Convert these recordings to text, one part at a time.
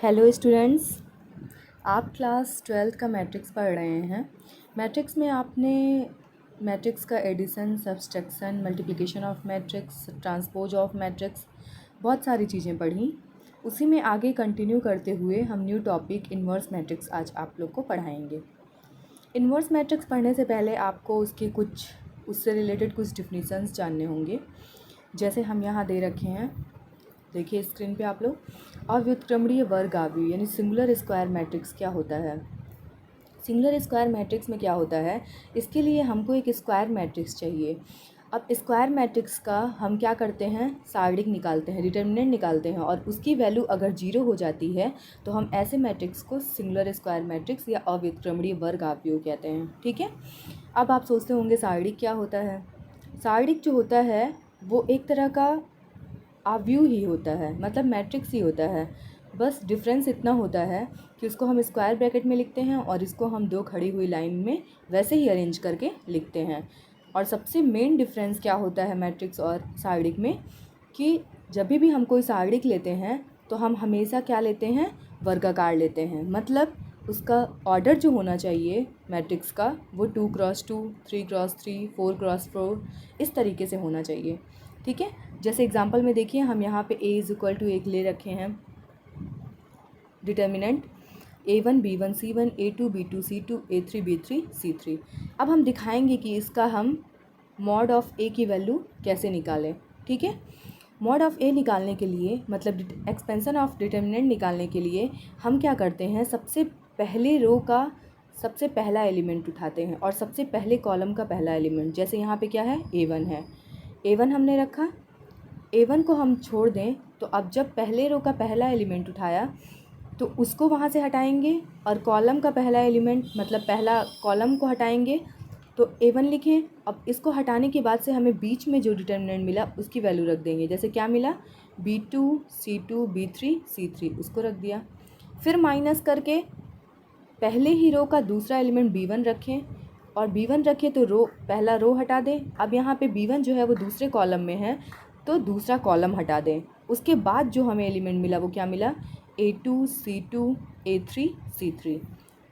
Hello students, आप class 12th का matrix पढ़ रहे हैं। मैट्रिक्स में आपने मैट्रिक्स का addition, subtraction, multiplication of matrix, transpose of matrix, बहुत सारी चीज़ें पढ़ी। उसी में आगे कंटिन्यू करते हुए हम न्यू टॉपिक इन्वर्स मैट्रिक्स आज आप लोग को पढ़ाएंगे। इन्वर्स मैट्रिक्स पढ़ने से पहले आपको उससे रिलेटेड कुछ डिफिनीशंस जानने होंगे। जैसे हम यहाँ दे रखे हैं, देखिए स्क्रीन पे आप लोग, अव्युत्क्रमणीय वर्ग आव्यूह यानी सिंगुलर स्क्वायर मैट्रिक्स क्या होता है। सिंगुलर स्क्वायर मैट्रिक्स में क्या होता है, इसके लिए हमको एक स्क्वायर मैट्रिक्स चाहिए। अब स्क्वायर मैट्रिक्स का हम क्या करते हैं, सारणिक निकालते हैं, डिटर्मिनेंट निकालते हैं, और उसकी वैल्यू अगर 0 हो जाती है तो हम ऐसे मैट्रिक्स को सिंगुलर स्क्वायर मैट्रिक्स या अव्युत्क्रमणीय वर्ग आव्यूह कहते हैं। ठीक है। अब आप सोचते होंगे सारणिक क्या होता है। सारणिक जो होता है वो एक तरह का आव्यूह ही होता है, मतलब मैट्रिक्स ही होता है। बस डिफरेंस इतना होता है कि उसको हम स्क्वायर ब्रैकेट में लिखते हैं और इसको हम दो खड़ी हुई लाइन में वैसे ही अरेंज करके लिखते हैं। और सबसे मेन डिफरेंस क्या होता है मैट्रिक्स और सारणिक में, कि जब भी हम कोई सारणिक लेते हैं तो हम हमेशा क्या लेते हैं, वर्गाकार लेते हैं। मतलब उसका ऑर्डर जो होना चाहिए मैट्रिक्स का वो 2x2, 3x3, 4x4 इस तरीके से होना चाहिए। ठीक है। जैसे एग्जांपल में देखिए, हम यहाँ पे a = 1 ले रखे हैं, determinant a1 b1 c1 a2 b2 c2 a3 b3 c3। अब हम दिखाएंगे कि इसका हम मॉड ऑफ a की वैल्यू कैसे निकालें। ठीक है। मॉड ऑफ a निकालने के लिए, मतलब एक्सपेंशन ऑफ डिटर्मिनेंट निकालने के लिए हम क्या करते हैं, सबसे पहले रो का सबसे पहला एलिमेंट उठाते हैं और सबसे पहले कॉलम का पहला एलिमेंट। जैसे यहाँ पे क्या है, a1 है, a1 हमने रखा, a1 को हम छोड़ दें तो अब जब पहले रो का पहला एलिमेंट उठाया तो उसको वहाँ से हटाएंगे और कॉलम का पहला एलिमेंट, मतलब पहला कॉलम को हटाएंगे तो a1 लिखें। अब इसको हटाने के बाद से हमें बीच में जो डिटर्मिनेंट मिला उसकी वैल्यू रख देंगे। जैसे क्या मिला, b2 c2 b3 c3, उसको रख दिया। फिर माइनस करके पहले ही रो का दूसरा एलिमेंट b1 रखें, और b1 रखें तो पहला रो हटा दें। अब यहाँ पे b1 जो है वो दूसरे कॉलम में है तो दूसरा कॉलम हटा दें। उसके बाद जो हमें एलिमेंट मिला वो क्या मिला, a2 c2 a3 c3,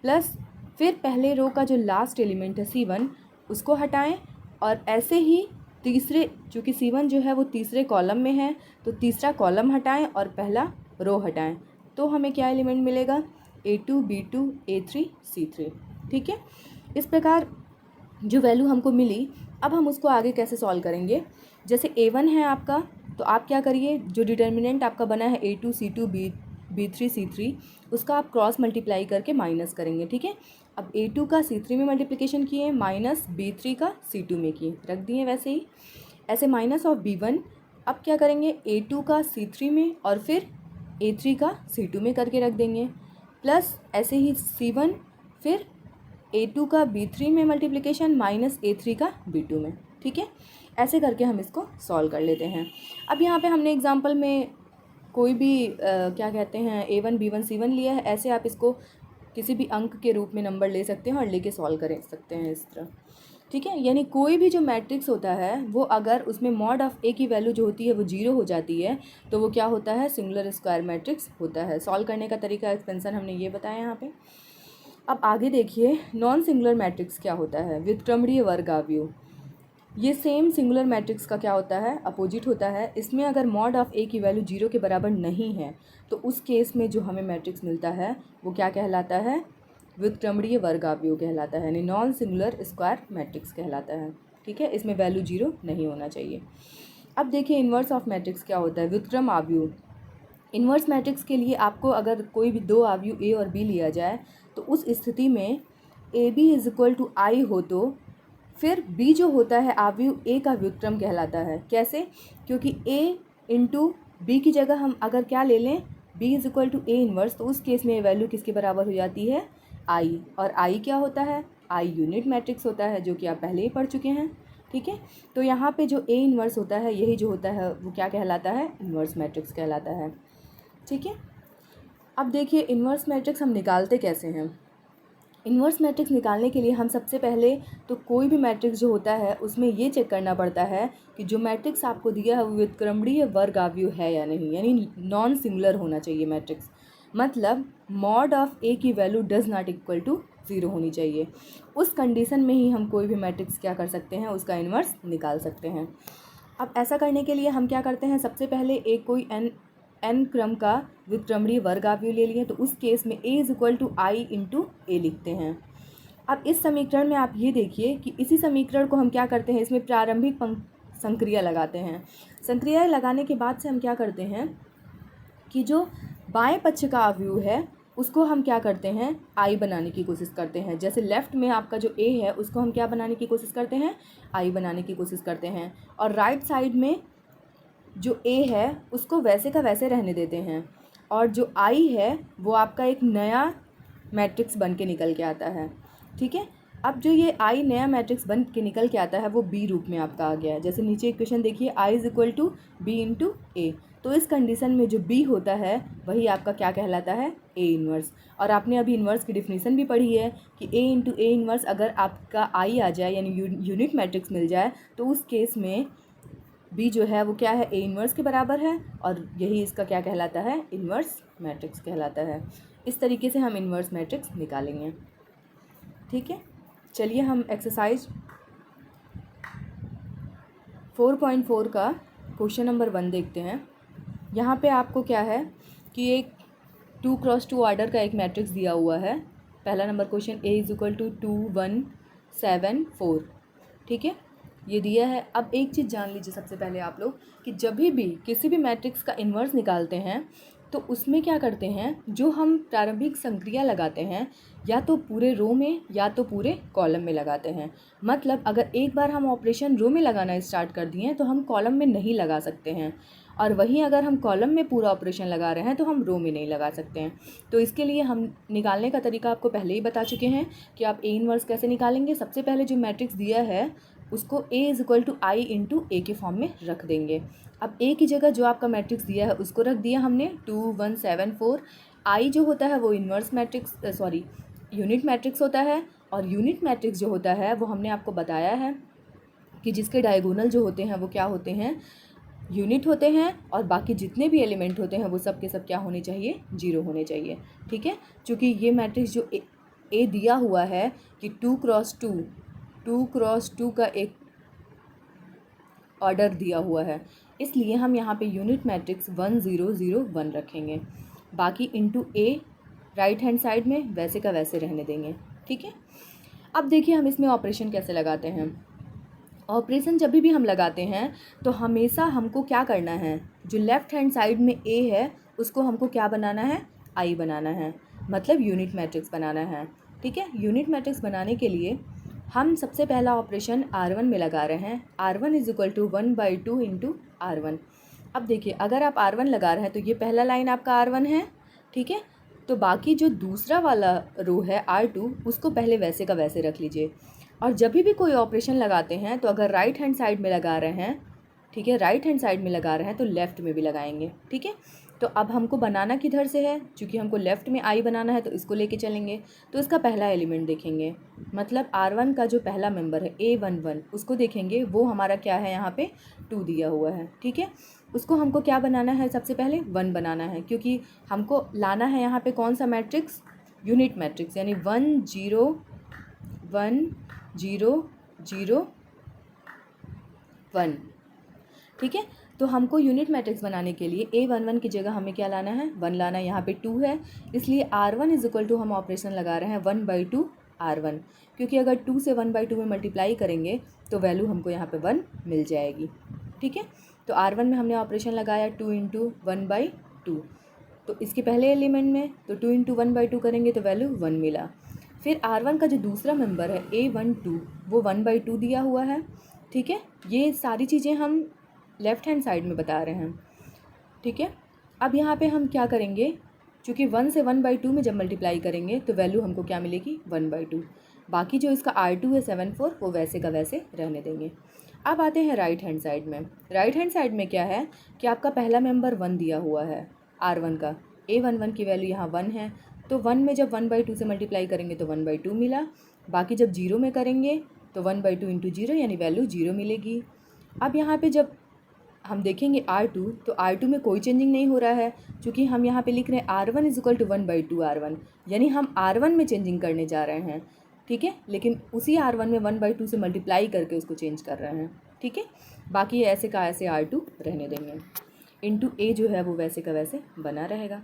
plus फिर पहले रो का जो लास्ट एलिमेंट है c1 उसको हटाएं, और ऐसे ही तीसरे, चूँकि c1 जो है वो तीसरे कॉलम में है तो तीसरा कॉलम हटाएं और पहला रो हटाएं, तो हमें क्या एलिमेंट मिलेगा, a2 b2 a3 c3। ठीक है। इस प्रकार जो वैल्यू हमको मिली, अब हम उसको आगे कैसे सॉल्व करेंगे। जैसे a1 है आपका, तो आप क्या करिए, जो डिटर्मिनेंट आपका बना है a2 c2 b3 c3, उसका आप क्रॉस मल्टीप्लाई करके माइनस करेंगे। ठीक है। अब a2 का c3 में मल्टीप्लिकेशन किए, माइनस b3 का c2 में किए, रख दिए वैसे ही। ऐसे माइनस ऑफ b1, अब क्या करेंगे, a2 का c3 में और फिर a3 का c2 में करके रख देंगे, प्लस ऐसे ही c1, फिर a2 का b3 में मल्टीप्लिकेशन माइनस a3 का b2 में। ठीक है। ऐसे करके हम इसको सॉल्व कर लेते हैं। अब यहाँ पे हमने एग्जांपल में कोई भी क्या कहते हैं, a1 b1 c1 लिया है। ऐसे आप इसको किसी भी अंक के रूप में नंबर ले सकते हैं और लेके सॉल्व कर सकते हैं इस तरह। ठीक है। यानी कोई भी जो मैट्रिक्स होता है वो अगर उसमें मॉड ऑफ a की वैल्यू जो होती है वो 0 हो जाती है तो वो क्या होता है, सिंगुलर स्क्वायर मैट्रिक्स होता है। सॉल्व करने का तरीका, एक्सपेंशन हमने ये बताया यहाँ पे। अब आगे देखिए, नॉन सिंगुलर मैट्रिक्स क्या होता है, व्युत्क्रमणीय वर्ग आव्यूह। ये सेम सिंगुलर मैट्रिक्स का क्या होता है, अपोजिट होता है। इसमें अगर मॉड ऑफ a की वैल्यू 0 के बराबर नहीं है तो उस केस में जो हमें मैट्रिक्स मिलता है वो क्या कहलाता है, व्युत्क्रमणीय वर्ग आव्यूह कहलाता है, यानी नॉन सिंगुलर स्क्वायर मैट्रिक्स कहलाता है। ठीक है। इसमें वैल्यू 0 नहीं होना चाहिए। अब देखिए इन्वर्स ऑफ मैट्रिक्स क्या होता है, व्युत्क्रम आव्यूह। इन्वर्स मैट्रिक्स के लिए आपको अगर कोई भी दो आव्यूह a और b लिया जाए तो उस स्थिति में AB = I हो तो फिर b जो होता है आव्यूह a का व्युत्क्रम कहलाता है। कैसे, क्योंकि a इंटू बी की जगह हम अगर क्या ले लें, b = a इन्वर्स, तो उस केस में ये वैल्यू किसके बराबर हो जाती है, I। और I क्या होता है, I यूनिट मैट्रिक्स होता है, जो कि आप पहले ही पढ़ चुके हैं। ठीक है। तो यहाँ पे जो a इन्वर्स होता है, यही जो होता है वो क्या कहलाता है, इन्वर्स मैट्रिक्स कहलाता है। ठीक है। अब देखिए इन्वर्स मैट्रिक्स हम निकालते कैसे हैं। इन्वर्स मैट्रिक्स निकालने के लिए हम सबसे पहले तो कोई भी मैट्रिक्स जो होता है उसमें ये चेक करना पड़ता है कि जो मैट्रिक्स आपको दिया है वो व्युत्क्रमणीय वर्ग आव्यूह है या नहीं, यानी नॉन सिंगुलर होना चाहिए मैट्रिक्स। मतलब मॉड ऑफ ए की value does not equal to 0 होनी चाहिए। उस कंडीशन में ही हम कोई भी मैट्रिक्स क्या कर सकते हैं, उसका इन्वर्स निकाल सकते हैं। अब ऐसा करने के लिए हम क्या करते हैं, सबसे पहले एक कोई n क्रम का व्युत्क्रमणीय वर्ग आव्यूह ले लिए, तो उस केस में a is equal to I into A लिखते हैं। अब इस समीकरण में आप ये देखिए कि इसी समीकरण को हम क्या करते हैं, इसमें प्रारंभिक संक्रिया लगाते हैं। संक्रिया लगाने के बाद से हम क्या करते हैं कि जो बाएं पक्ष का अवयव है उसको हम क्या करते हैं, आई बनाने की कोशिश करते हैं। जैसे लेफ़्ट में आपका जो ए है उसको हम क्या बनाने की कोशिश करते हैं, आई बनाने की कोशिश करते हैं। और राइट साइड में जो ए है उसको वैसे का वैसे रहने देते हैं, और जो आई है वो आपका एक नया मैट्रिक्स बन के निकल के आता है। ठीक है, अब जो ये आई नया मैट्रिक्स बन के निकल के आता है वो बी रूप में आपका आ गया है। जैसे नीचे इक्वेशन देखिए, I is equal to B into A. तो इस कंडीशन में जो बी होता है वही आपका क्या कहलाता है, ए इन्वर्स। और आपने अभी इन्वर्स की डिफिनीसन भी पढ़ी है कि ए इंटू ए इन्वर्स अगर आपका आई आ जाए यानी यूनिट मैट्रिक्स मिल जाए तो उस केस में बी जो है वो क्या है, ए इन्वर्स के बराबर है, और यही इसका क्या कहलाता है, इन्वर्स मैट्रिक्स कहलाता है। इस तरीके से हम इन्वर्स मैट्रिक्स निकालेंगे। ठीक है, चलिए हम एक्सरसाइज 4.4 का क्वेश्चन नंबर 1 देखते हैं। यहाँ पे आपको क्या है कि एक 2x2 ऑर्डर का एक मैट्रिक्स दिया हुआ है। पहला number question, a is equal to 2 1 7 4। ठीक है, ये दिया है। अब एक चीज़ जान लीजिए सबसे पहले आप लोग कि जब भी किसी भी मैट्रिक्स का इन्वर्स निकालते हैं तो उसमें क्या करते हैं, जो हम प्रारंभिक संक्रिया लगाते हैं या तो पूरे रो में या तो पूरे कॉलम में लगाते हैं। मतलब अगर एक बार हम ऑपरेशन रो में लगाना स्टार्ट कर दिए तो हम कॉलम में नहीं लगा सकते हैं, और वहीं अगर हम कॉलम में पूरा ऑपरेशन लगा रहे हैं तो हम रो में नहीं लगा सकते हैं। तो इसके लिए हम निकालने का तरीका आपको पहले ही बता चुके हैं कि आप ए इन्वर्स कैसे निकालेंगे। सबसे पहले जो मैट्रिक्स दिया है उसको A is equal to I into A के फॉर्म में रख देंगे। अब ए की जगह जो आपका मैट्रिक्स दिया है उसको रख दिया हमने 2 1 7 4। आई जो होता है वो इन्वर्स मैट्रिक्स यूनिट मैट्रिक्स होता है, और यूनिट मैट्रिक्स जो होता है वो हमने आपको बताया है कि जिसके डायगोनल जो होते हैं वो क्या होते हैं, यूनिट होते हैं, और बाकी जितने भी एलिमेंट होते हैं वो सब के सब क्या होने चाहिए, 0 होने चाहिए। ठीक है, क्योंकि ये मैट्रिक्स जो ए दिया हुआ है कि 2x2 का एक ऑर्डर दिया हुआ है, इसलिए हम यहाँ पे यूनिट मैट्रिक्स 1 0 0 1 रखेंगे। बाकी इंटू ए राइट हैंड साइड में वैसे का वैसे रहने देंगे। ठीक है, अब देखिए हम इसमें ऑपरेशन कैसे लगाते हैं। ऑपरेशन जब भी हम लगाते हैं तो हमेशा हमको क्या करना है, जो लेफ़्ट हैंड साइड में ए है उसको हमको क्या बनाना है, आई बनाना है, मतलब यूनिट मैट्रिक्स बनाना है। ठीक है, यूनिट मैट्रिक्स बनाने के लिए हम सबसे पहला ऑपरेशन R1 में लगा रहे हैं। R1 is equal to 1/2 into R1। अब देखिए अगर आप R1 लगा रहे हैं तो ये पहला लाइन आपका R1 है। ठीक है, तो बाकी जो दूसरा वाला रो है R2 उसको पहले वैसे का वैसे रख लीजिए। और जब भी कोई ऑपरेशन लगाते हैं तो अगर राइट हैंड साइड में लगा रहे हैं, ठीक है, राइट हैंड साइड में लगा रहे हैं तो लेफ़्ट में भी लगाएंगे। ठीक है, तो अब हमको बनाना किधर से है, क्योंकि हमको लेफ़्ट में आई बनाना है तो इसको लेके चलेंगे। तो इसका पहला एलिमेंट देखेंगे, मतलब R1 का जो पहला मेंबर है A11 उसको देखेंगे, वो हमारा क्या है, यहाँ पे 2 दिया हुआ है। ठीक है, उसको हमको क्या बनाना है, सबसे पहले 1 बनाना है, क्योंकि हमको लाना है यहाँ पे कौन सा मैट्रिक्स, यूनिट मैट्रिक्स, यानी 1 0 1 0 0 1। ठीक है, तो हमको यूनिट मैट्रिक्स बनाने के लिए A11 की जगह हमें क्या लाना है, 1 लाना है। यहाँ पे 2 है, इसलिए R1 इज इक्वल टू हम ऑपरेशन लगा रहे हैं 1/2 R1, क्योंकि अगर 2 से 1/2 में मल्टीप्लाई करेंगे तो वैल्यू हमको यहाँ पे 1 मिल जाएगी। ठीक है, तो R1 में हमने ऑपरेशन लगाया 2 इंटू 1/2, तो इसके पहले एलिमेंट में तो 2 इंटू 1/2 करेंगे तो वैल्यू 1 मिला। फिर R1 का जो दूसरा मेंबर है A12 वो 1/2 दिया हुआ है। ठीक है, ये सारी चीज़ें हम लेफ़्ट हैंड साइड में बता रहे हैं। ठीक है, अब यहाँ पे हम क्या करेंगे, चूँकि 1 से 1/2 में जब मल्टीप्लाई करेंगे तो वैल्यू हमको क्या मिलेगी, 1/2। बाकी जो इसका R2 है 7 4 वो वैसे का वैसे रहने देंगे। अब आते हैं राइट हैंड साइड में। राइट हैंड साइड में क्या है कि आपका पहला मेंबर 1 दिया हुआ है R1 का, A11 की वैल्यू यहाँ 1 है, तो 1 में जब 1/2 से मल्टीप्लाई करेंगे तो 1/2 मिला। बाकी जब 0 में करेंगे तो 1/2 इंटू 0 यानी वैल्यू 0 मिलेगी। अब यहाँ पे जब हम देखेंगे R2, तो R2 में कोई चेंजिंग नहीं हो रहा है, क्योंकि हम यहाँ पे लिख रहे हैं R1 is equal to 1/2 R1, यानी हम R1 में चेंजिंग करने जा रहे हैं, ठीक है। लेकिन उसी R1 में 1/2 से मल्टीप्लाई करके उसको चेंज कर रहे हैं, ठीक है। बाकी ऐसे का ऐसे R2 रहने देंगे, इंटू A जो है वो वैसे का वैसे बना रहेगा।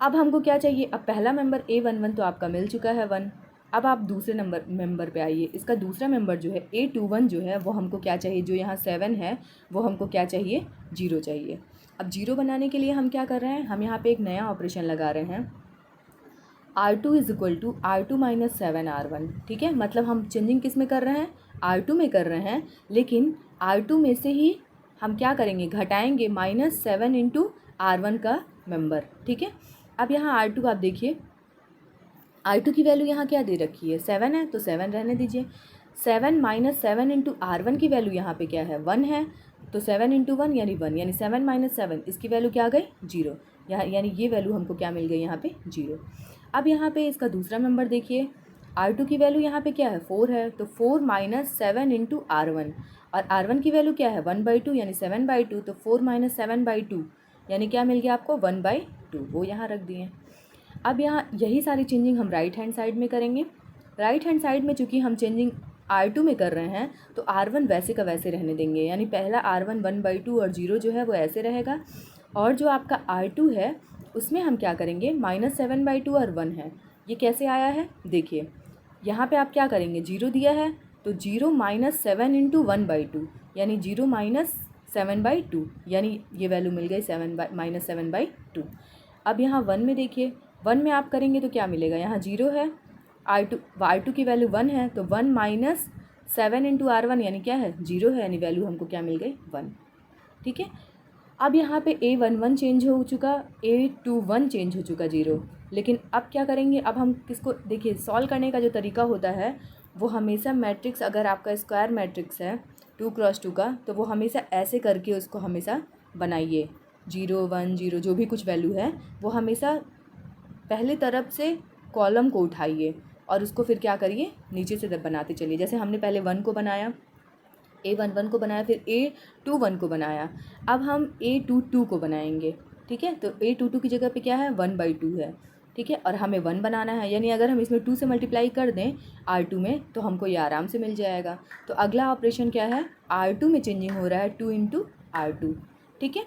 अब हमको क्या चाहिए, अब पहला मेंबर A11 तो आपका मिल चुका है 1। अब आप दूसरे मेंबर पे आइए। इसका दूसरा मेंबर जो है A21 जो है वो हमको क्या चाहिए, जो यहाँ 7 है वो हमको क्या चाहिए, 0 चाहिए। अब 0 बनाने के लिए हम क्या कर रहे हैं, हम यहाँ पे एक नया ऑपरेशन लगा रहे हैं, R2 is equal to R2 minus 7 R1, ठीक है। मतलब हम चेंजिंग किस में कर रहे हैं, R2 में कर रहे हैं, लेकिन R2 में से ही हम क्या करेंगे, घटाएंगे -7 इंटू R1 का मेंबर, ठीक है। अब यहाँ R2 आप देखिए, R2 की वैल्यू यहाँ क्या दे रखी है, 7 है, तो 7 रहने दीजिए। 7 माइनस 7 इंटू R1 की वैल्यू यहाँ पे क्या है, 1 है, तो 7 इंटू 1 यानी 1, यानी 7 माइनस 7 इसकी वैल्यू क्या आ गई, 0। यहाँ यानी ये वैल्यू हमको क्या मिल गई यहाँ पे, 0। अब यहाँ पे इसका दूसरा मेंबर देखिए, R2 की वैल्यू यहाँ पे क्या है, 4 है, तो 4 माइनस 7 इंटू R1, और R1 की वैल्यू क्या है, 1/2 यानी 7/2, तो 4 माइनस 7/2 यानी क्या मिल गया आपको, 1/2, वो यहाँ रख दिए। अब यहाँ यही सारी चेंजिंग हम राइट हैंड साइड में करेंगे। राइट हैंड साइड में चूँकि हम चेंजिंग R2 में कर रहे हैं, तो R1 वैसे का वैसे रहने देंगे, यानी पहला R1 1/2 और 0 जो है वो ऐसे रहेगा, और जो आपका R2 है उसमें हम क्या करेंगे, -7/2 और 1 है। ये कैसे आया है देखिए, यहाँ पे आप क्या करेंगे, 0 दिया है तो 0 माइनस 7 इंटू 1/2 यानी 0 माइनस 7/2, यानी ये वैल्यू मिल गई -7/2। अब यहाँ 1 में देखिए, 1 में आप करेंगे तो क्या मिलेगा, यहाँ 0 है, R2 की वैल्यू 1 है, तो 1 माइनस 7 इंटू R1 यानी क्या है, 0 है, यानी वैल्यू हमको क्या मिल गई, 1, ठीक है। अब यहाँ पे A11 चेंज हो चुका, A21 चेंज हो चुका 0, लेकिन अब क्या करेंगे, अब हम किसको देखिए, सॉल्व करने का जो तरीका होता है वो हमेशा मैट्रिक्स, अगर आपका स्क्वायर मैट्रिक्स है 2x2 का, तो वो हमेशा ऐसे करके उसको हमेशा बनाइए, 0 1 0 जो भी कुछ वैल्यू है वो हमेशा पहले तरफ से कॉलम को उठाइए और उसको फिर क्या करिए, नीचे से बनाते चलिए। जैसे हमने पहले 1 को बनाया, A11 को बनाया, फिर A21 को बनाया, अब हम A22 को बनाएंगे, ठीक है। तो A22 की जगह पे क्या है, 1/2 है, ठीक है, और हमें 1 बनाना है, यानी अगर हम इसमें 2 से मल्टीप्लाई कर दें R2 में तो हमको ये आराम से मिल जाएगा। तो अगला ऑपरेशन क्या है, R2 में चेंजिंग हो रहा है 2 इंटू R2, ठीक है।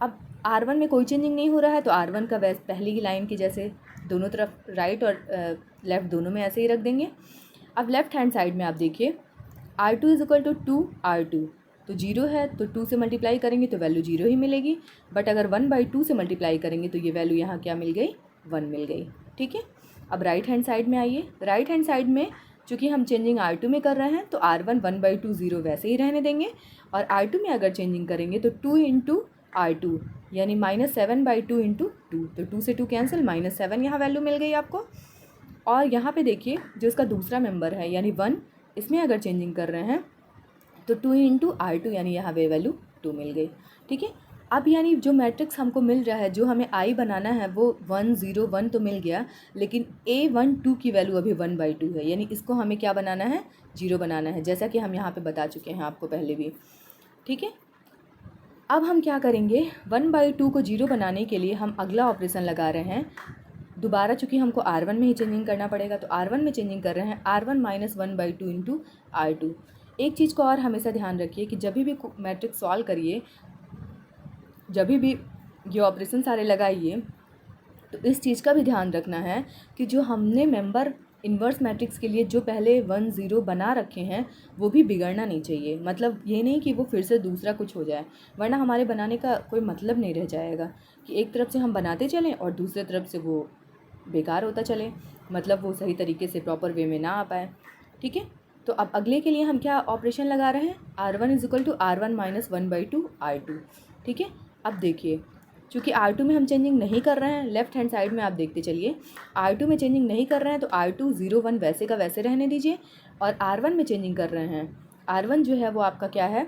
अब R1 में कोई चेंजिंग नहीं हो रहा है, तो R1 का वैसे पहली की लाइन की जैसे दोनों तरफ राइट और लेफ़्ट दोनों में ऐसे ही रख देंगे। अब लेफ़्ट हैंड साइड में आप देखिए, R2 is equal to 2R2, तो 0 है, तो 2 से मल्टीप्लाई करेंगे तो वैल्यू 0 ही मिलेगी, बट अगर 1/2 से मल्टीप्लाई करेंगे तो ये वैल्यू यहाँ क्या मिल गई, 1 मिल गई, ठीक है। अब राइट हैंड साइड में आइए, राइट हैंड साइड में चूँकि हम चेंजिंग R2 में कर रहे हैं तो R1 1/2 0 वैसे ही रहने देंगे, और R2 में अगर चेंजिंग करेंगे तो 2 इंटू R2 यानी -7/2 इंटू 2, तो 2 से 2 कैंसिल, -7 यहाँ वैल्यू मिल गई आपको। और यहाँ पे देखिए जो इसका दूसरा मेंबर है यानी 1, इसमें अगर चेंजिंग कर रहे हैं तो 2 इंटू R2 यानी यहाँ वे वैल्यू 2 मिल गई, ठीक है। अब यानी जो मैट्रिक्स हमको मिल रहा है, जो हमें I बनाना है वो 1 0 1 तो मिल गया, लेकिन A12 की वैल्यू अभी 1/2 है, यानी इसको हमें क्या बनाना है, 0 बनाना है, जैसा कि हम यहाँ पे बता चुके हैं आपको पहले भी, ठीक है। अब हम क्या करेंगे, 1/2 को 0 बनाने के लिए हम अगला ऑपरेशन लगा रहे हैं दोबारा, चूँकि हमको R1 में ही चेंजिंग करना पड़ेगा, तो R1 में चेंजिंग कर रहे हैं, R1 माइनस 1/2 इंटू R2। एक चीज़ को और हमेशा ध्यान रखिए कि जब भी मैट्रिक्स सॉल्व करिए, जब भी ये ऑपरेशन सारे लगाइए, तो इस चीज़ का भी ध्यान रखना है कि जो हमने मेंबर इन्वर्स मैट्रिक्स के लिए जो पहले 1 0 बना रखे हैं वो भी बिगड़ना नहीं चाहिए। मतलब ये नहीं कि वो फिर से दूसरा कुछ हो जाए, वरना हमारे बनाने का कोई मतलब नहीं रह जाएगा कि एक तरफ से हम बनाते चलें और दूसरे तरफ से वो बेकार होता चले, मतलब वो सही तरीके से प्रॉपर वे में ना आ पाए, ठीक है। तो अब अगले के लिए हम क्या ऑपरेशन लगा रहे हैं, R1 is equal to R1 minus 1/2 R2, ठीक है। अब देखिए चूँकि R2 में हम चेंजिंग नहीं कर रहे हैं, लेफ्ट हैंड साइड में आप देखते चलिए, R2 में चेंजिंग नहीं कर रहे हैं तो R2 0 1 वैसे का वैसे रहने दीजिए, और R1 में चेंजिंग कर रहे हैं, R1 जो है वो आपका क्या है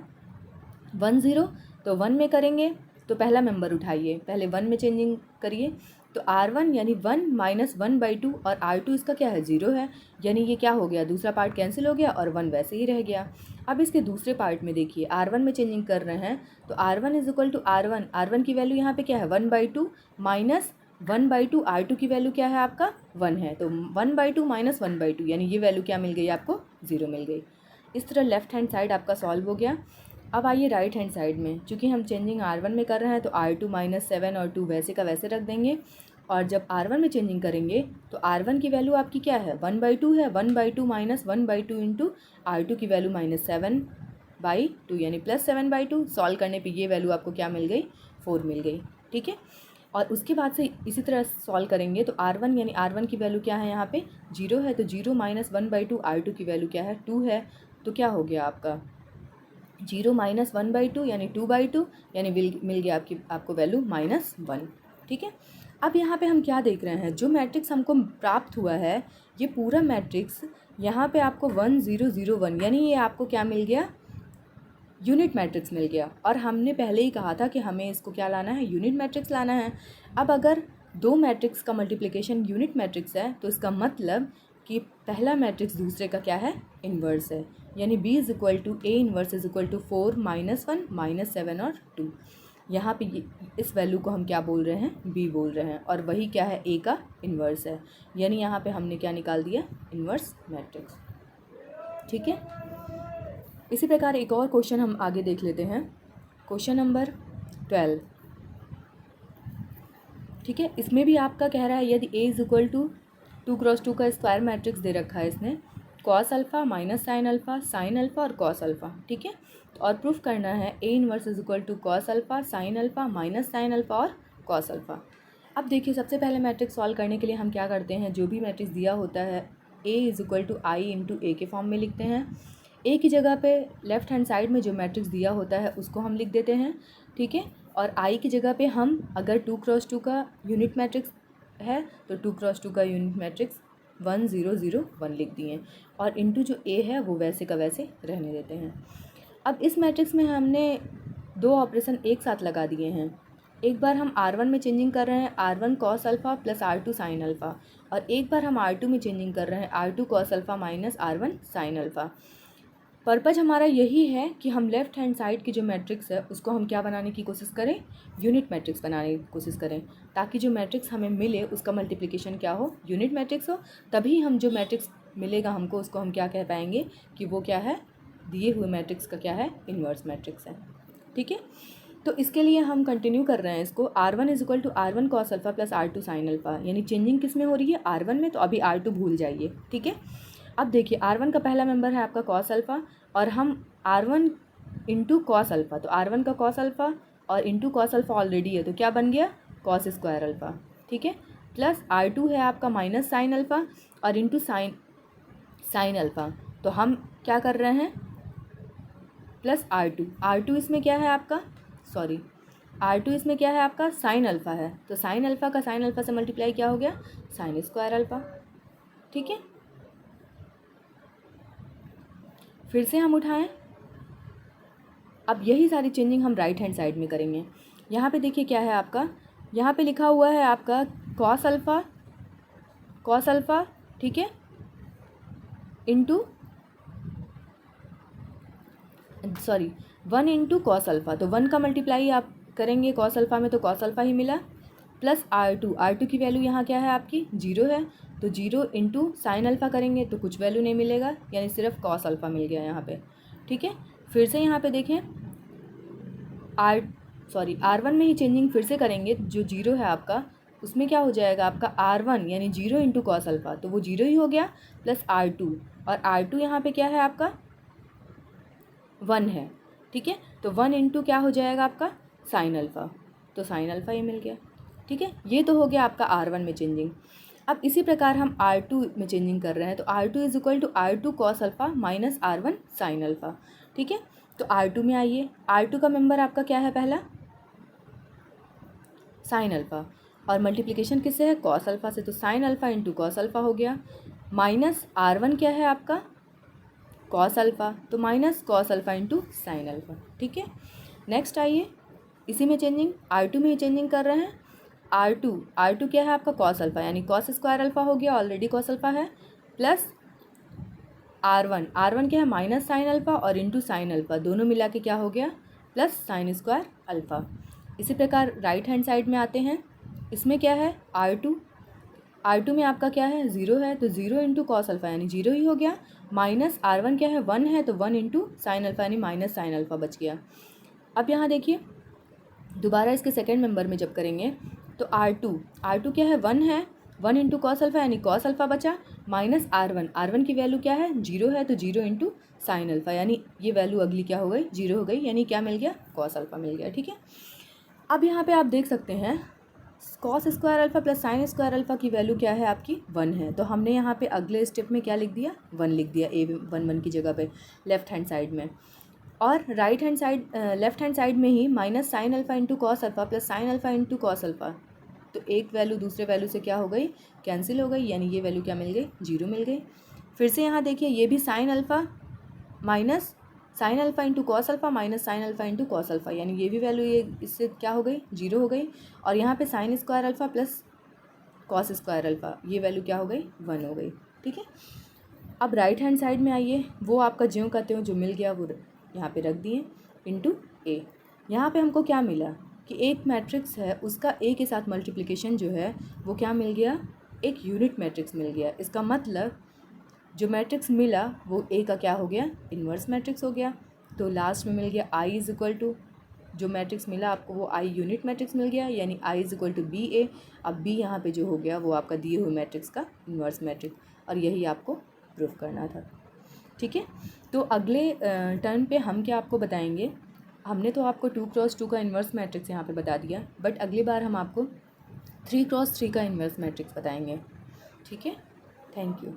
1 0, तो 1 में करेंगे तो पहला मेंबर उठाइए, पहले 1 में चेंजिंग करिए, तो R1 यानी 1 माइनस 1/2 और R2 इसका क्या है 0 है, यानी ये क्या हो गया, दूसरा पार्ट कैंसिल हो गया और 1 वैसे ही रह गया। अब इसके दूसरे पार्ट में देखिए R1 में चेंजिंग कर रहे हैं तो R1 is equal to R1 की वैल्यू यहाँ पे क्या है 1/2 माइनस 1/2 R2 की वैल्यू क्या है आपका 1 है, तो 1/2 माइनस 1/2 यानी ये वैल्यू क्या मिल गई आपको 0 मिल गई। इस तरह लेफ्ट हैंड साइड आपका सॉल्व हो गया। अब आइए राइट हैंड साइड में, चूँकि हम चेंजिंग R1 में कर रहे हैं तो R2 माइनस 7 और 2 वैसे का वैसे रख देंगे, और जब R1 में चेंजिंग करेंगे तो R1 की वैल्यू आपकी क्या है 1/2 है, 1/2 माइनस 1/2 इंटू R2 की वैल्यू माइनस 7/2 यानी प्लस 7/2। सॉल्व करने पे ये वैल्यू आपको क्या मिल गई 4 मिल गई, ठीक है। और उसके बाद से इसी तरह सॉल्व करेंगे तो R1 यानी R1 की वैल्यू क्या है यहाँ पे 0 है, तो 0 माइनस 1/2 R2 की वैल्यू क्या है 2 है, तो क्या हो गया आपका 0 माइनस 1/2 यानी 2/2 यानी मिल गया आपको वैल्यू -1, ठीक है। अब यहाँ पे हम क्या देख रहे हैं, जो मैट्रिक्स हमको प्राप्त हुआ है ये पूरा मैट्रिक्स यहाँ पे आपको 1 0 0 1 यानी ये आपको क्या मिल गया यूनिट मैट्रिक्स मिल गया। और हमने पहले ही कहा था कि हमें इसको क्या लाना है यूनिट मैट्रिक्स लाना है। अब अगर दो मैट्रिक्स का मल्टीप्लिकेशन यूनिट मैट्रिक्स है तो इसका मतलब कि पहला मैट्रिक्स दूसरे का क्या है इन्वर्स है, यानी B is equal to A inverse is equal to 4 -1 -7 और 2। यहाँ पे इस वैल्यू को हम क्या बोल रहे हैं B बोल रहे हैं, और वही क्या है A का इन्वर्स है, यानी यहाँ पे हमने क्या निकाल दिया इन्वर्स मैट्रिक्स, ठीक है। इसी प्रकार एक और क्वेश्चन हम आगे देख लेते हैं, क्वेश्चन नंबर 12, ठीक है। इसमें भी आपका कह रहा है यदि A is equal to 2 cross 2 का स्क्वायर मैट्रिक्स दे रखा है इसने, cos alpha minus sine alpha और कॉस अल्फ़ा, ठीक है। और प्रूफ करना है A inverse is equal to cos alpha sine alpha minus sine alpha और कॉस अल्फ़ा। अब देखिए सबसे पहले मैट्रिक्स सॉल्व करने के लिए हम क्या करते हैं, जो भी मैट्रिक्स दिया होता है A is equal to I into A के फॉर्म में लिखते हैं। ए की जगह पे लेफ्ट हैंड साइड में जो मैट्रिक्स दिया होता है उसको हम लिख देते हैं, ठीक है। और आई की जगह पे हम अगर 2 क्रॉस 2 का यूनिट मैट्रिक्स है तो 2 क्रॉस 2 का यूनिट मैट्रिक्स 1 0 0 1 लिख दिए, और इंटू जो ए है वो वैसे का वैसे रहने देते हैं। अब इस मैट्रिक्स में हमने दो ऑपरेशन एक साथ लगा दिए हैं। एक बार हम R1 में चेंजिंग कर रहे हैं R1 cos alpha plus R2 sine alpha, और एक बार हम R2 में चेंजिंग कर रहे हैं R2 cos alpha minus R1 sine alpha. Purpose हमारा यही है कि हम लेफ़्ट हैंड साइड की जो मैट्रिक्स है उसको हम क्या बनाने की कोशिश करें यूनिट मैट्रिक्स बनाने की कोशिश करें, ताकि जो मैट्रिक्स हमें मिले उसका मल्टीप्लिकेशन क्या हो यूनिट मैट्रिक्स हो, तभी हम जो मैट्रिक्स मिलेगा हमको उसको हम क्या कह पाएंगे कि वो क्या है दिए हुए मैट्रिक्स का क्या है इन्वर्स मैट्रिक्स है, ठीक है। तो इसके लिए हम कंटिन्यू कर रहे हैं इसको R1 is equal to R1 cos alpha plus R2 sine alpha, यानी चेंजिंग किस में हो रही है R1 में, तो अभी R2 भूल जाइए, ठीक है। अब देखिए R1 का पहला मेंबर है आपका कॉस अल्फ़ा, और हम R1 इंटू कॉस अल्फ़ा, तो R1 का कॉस अल्फ़ा और इंटू कॉस अल्फ़ा ऑलरेडी है तो क्या बन गया कॉस स्क्वायर अल्फ़ा, ठीक है। प्लस R2 है आपका माइनस साइन अल्फ़ा और इंटू साइन अल्फ़ा, तो हम क्या कर रहे हैं प्लस R2 इसमें क्या है आपका R2 इसमें क्या है आपका साइन अल्फ़ा है, तो साइन अल्फ़ा का साइन अल्फ़ा से मल्टीप्लाई क्या हो गया साइन स्क्वायर अल्फ़ा, ठीक है। फिर से हम उठाएं, अब यही सारी चेंजिंग हम राइट हैंड साइड में करेंगे। यहाँ पे देखिए क्या है आपका, यहाँ पे लिखा हुआ है आपका कॉस अल्फ़ा, ठीक है, इंटू 1 इंटू कॉस अल्फ़ा, तो 1 का मल्टीप्लाई आप करेंगे कॉस अल्फ़ा में तो कॉस अल्फ़ा ही मिला, प्लस R2 की वैल्यू यहाँ क्या है आपकी 0 है, तो 0 इंटू साइन अल्फ़ा करेंगे तो कुछ वैल्यू नहीं मिलेगा, यानी सिर्फ कॉस अल्फ़ा मिल गया यहाँ पे, ठीक है। फिर से यहाँ पे देखें R1 में ही चेंजिंग फिर से करेंगे, जो 0 है आपका उसमें क्या हो जाएगा आपका R1 यानी 0 इंटू कॉस अल्फ़ा, तो वो 0 ही हो गया, प्लस R2, और R2 यहाँ पे क्या है आपका 1 है, ठीक है। तो 1 इंटू क्या हो जाएगा आपका साइन अल्फ़ा, तो साइन अल्फ़ा ही मिल गया, ठीक है। ये तो हो गया आपका R1 में चेंजिंग। अब इसी प्रकार हम R2 में चेंजिंग कर रहे हैं, तो R2 is equal to R2 cos alpha minus R1 sine alpha, ठीक है। तो R2 में आइए, R2 का मेंबर आपका क्या है पहला साइन अल्फ़ा, और मल्टीप्लिकेशन किससे है कॉस अल्फ़ा से, तो sign alpha into cos alpha हो गया, माइनस R1 क्या है आपका कॉस अल्फ़ा, तो minus cos alpha into sine alpha, ठीक है। नेक्स्ट आइए, इसी में चेंजिंग R2 में ही चेंजिंग कर रहे हैं, R2 क्या है आपका कॉस अल्फ़ा, यानी कॉस स्क्वायर अल्फ़ा हो गया, ऑलरेडी कॉस अल्फ़ा है, प्लस R1 क्या है माइनस साइन अल्फ़ा और इंटू साइन अल्फ़ा, दोनों मिला के क्या हो गया प्लस साइन स्क्वायर अल्फ़ा। इसी प्रकार राइट हैंड साइड में आते हैं, इसमें क्या है R2 में आपका क्या है 0 है, तो 0 इंटू कॉस अल्फ़ा यानी 0 ही हो गया, माइनस R1 क्या है 1 है, तो 1 इंटू साइन अल्फ़ा यानी माइनस साइन अल्फ़ा बच गया। अब यहाँ देखिए दोबारा इसके सेकेंड मेंबर में जब करेंगे तो R2 क्या है 1 है, 1 इंटू कॉस अल्फ़ा यानी कॉस अल्फ़ा बचा, माइनस R1 की वैल्यू क्या है 0 है, तो 0 इंटू साइन अल्फ़ा यानी ये वैल्यू अगली क्या हो गई 0 हो गई, यानी क्या मिल गया कॉस अल्फ़ा मिल गया। ठीक है, अब यहाँ पे आप देख सकते हैं cos square alpha plus sine square alpha की वैल्यू क्या है आपकी 1 है, तो हमने यहाँ पे अगले स्टेप में क्या लिख दिया 1 लिख दिया, A11 की जगह पे लेफ्ट हैंड साइड में, और right hand side left hand side में ही minus sine alpha into cos alpha plus sine alpha into cos alpha, तो एक वैल्यू दूसरे वैल्यू से क्या हो गई कैंसिल हो गई, यानी ये वैल्यू क्या मिल गई 0 मिल गई। फिर से यहाँ देखिए ये भी sign alpha minus sine alpha into cos alpha minus sine alpha into cos alpha, यानी ये भी वैल्यू ये इससे क्या हो गई 0 हो गई, और यहाँ पे sine square alpha plus cos square alpha ये वैल्यू क्या हो गई 1 हो गई। ठीक है, अब राइट हैंड साइड में आइए, वो आपका ज्यों का त्यों जो मिल गया वो यहाँ पे रख दिए इंटू ए। यहाँ पे हमको क्या मिला कि एक मैट्रिक्स है उसका ए के साथ मल्टीप्लिकेशन जो है वो क्या मिल गया एक यूनिट मैट्रिक्स मिल गया, इसका मतलब जो मैट्रिक्स मिला वो ए का क्या हो गया इन्वर्स मैट्रिक्स हो गया। तो लास्ट में मिल गया आई इज़ इक्वल टू, जो मैट्रिक्स मिला आपको वो आई यूनिट मैट्रिक्स मिल गया, यानी I is equal to B ए। अब बी यहाँ पे जो हो गया वो आपका दिए हुए मैट्रिक्स का इन्वर्स मैट्रिक्स, और यही आपको प्रूफ करना था। ठीक है, तो अगले टर्न पे हम क्या आपको बताएंगे, हमने तो आपको 2x2 का इन्वर्स मैट्रिक्स यहाँ पे बता दिया, बट अगली बार हम आपको 3x3 का इन्वर्स मैट्रिक्स बताएंगे। ठीक है, थैंक यू।